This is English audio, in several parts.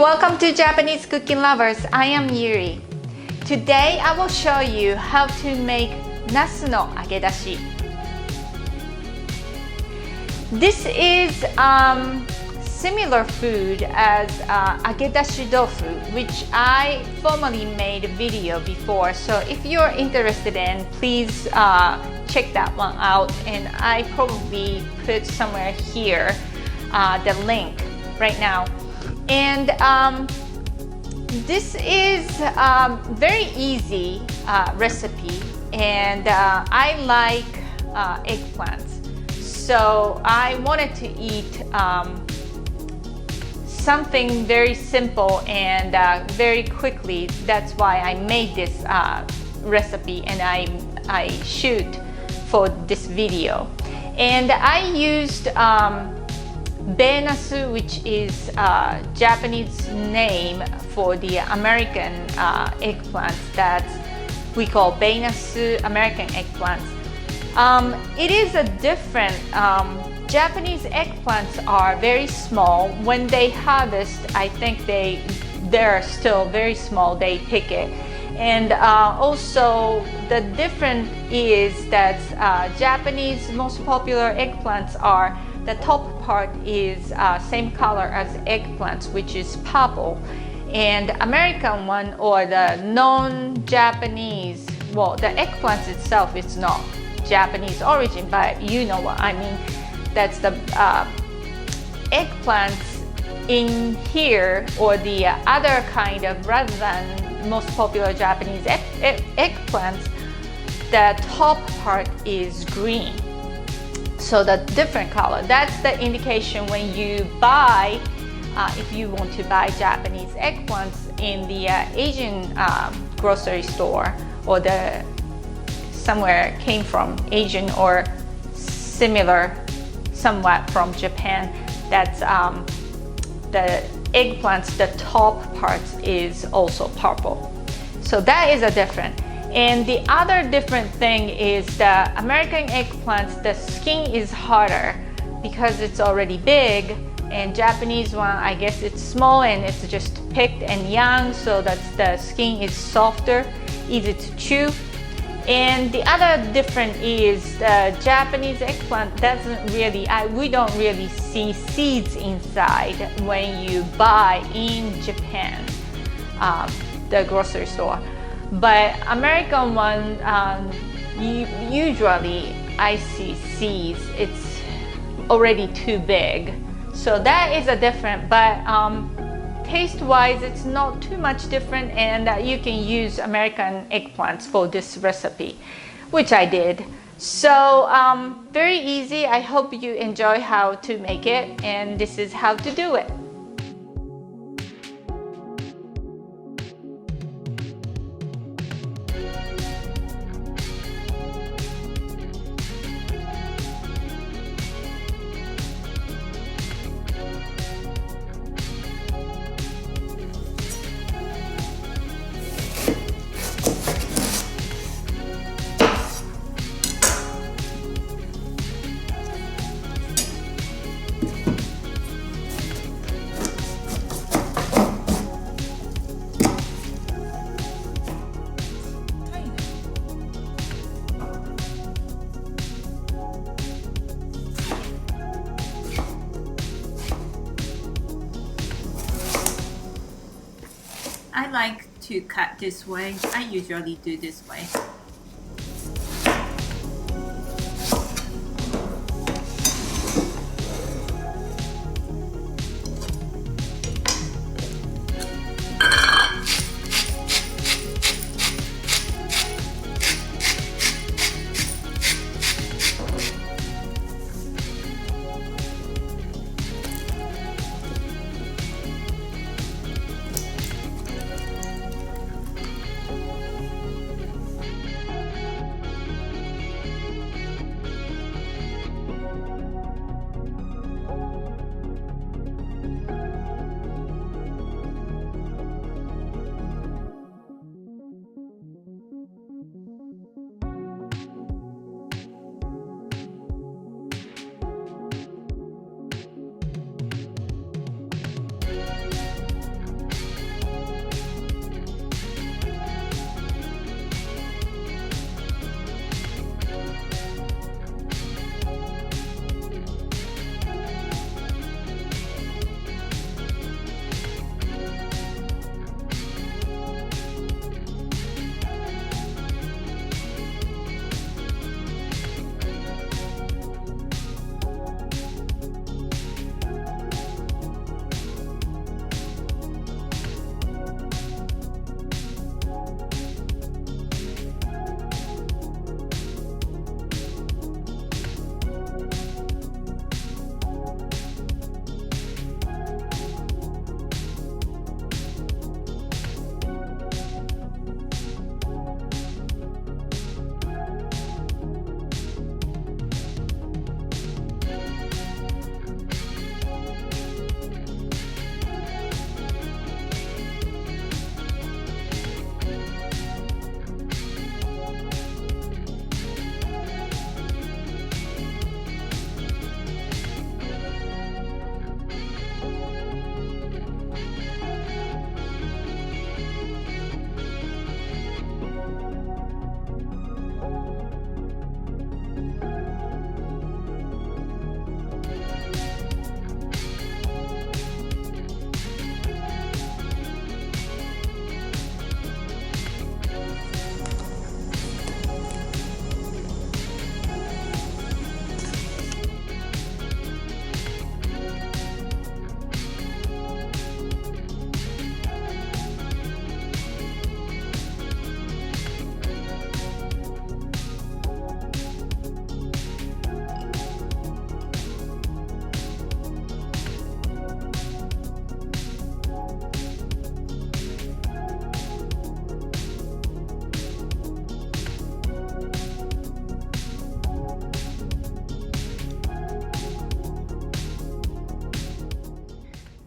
welcome to Japanese Cooking Lovers. I am Yuri. Today I will show you how to make nasu no agedashi. This is similar food as Agedashi dofu, which I formerly made a video before. So if you're interested in, please check that one out, and I probably put somewhere here the link right now. And this is very easy recipe, and I like eggplants, so I wanted to eat something very simple and very quickly. That's why I made this recipe, and I shoot for this video. And I used nasu, which is Japanese name for the American eggplants that we call nasu, American eggplants. It is a different, Japanese eggplants are very small. When they harvest, I think they're still very small, they pick it. And also the difference is that Japanese most popular eggplants are, the top part is same color as eggplants, which is purple. And American one, or the non-Japanese, well, the eggplants itself is not Japanese origin, but you know what I mean. That's the eggplants in here, or the other kind of, rather than most popular Japanese eggplants, the top part is green. So the different color, that's the indication when you buy, if you want to buy Japanese eggplants in the Asian grocery store, or the somewhere came from Asian or similar somewhat from Japan, that's the eggplants, the top part is also purple. So that is a different. And the other different thing is the American eggplants, the skin is harder because it's already big, and Japanese one, I guess it's small and it's just picked and young, so that's the skin is softer, easy to chew. And the other difference is the Japanese eggplant doesn't really, we don't really see seeds inside when you buy in Japan, the grocery store. But American one, usually I see seeds, it's already too big. So that is a different, but taste wise it's not too much different, and you can use American eggplants for this recipe, which I did. So very easy. I hope you enjoy how to make it, and this is how to do it. I like to cut this way. I usually do this way.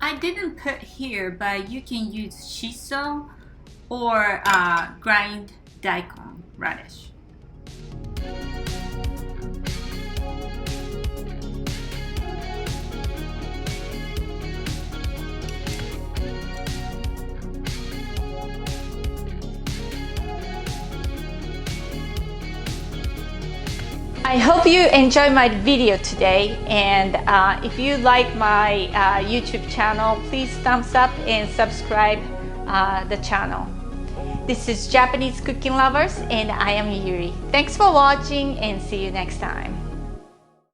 I didn't put here, but you can use shiso or grind daikon radish. I hope you enjoyed my video today, and if you like my YouTube channel, please thumbs up and subscribe the channel. This is Japanese Cooking Lovers, and I am Yuri. Thanks for watching, and see you next time.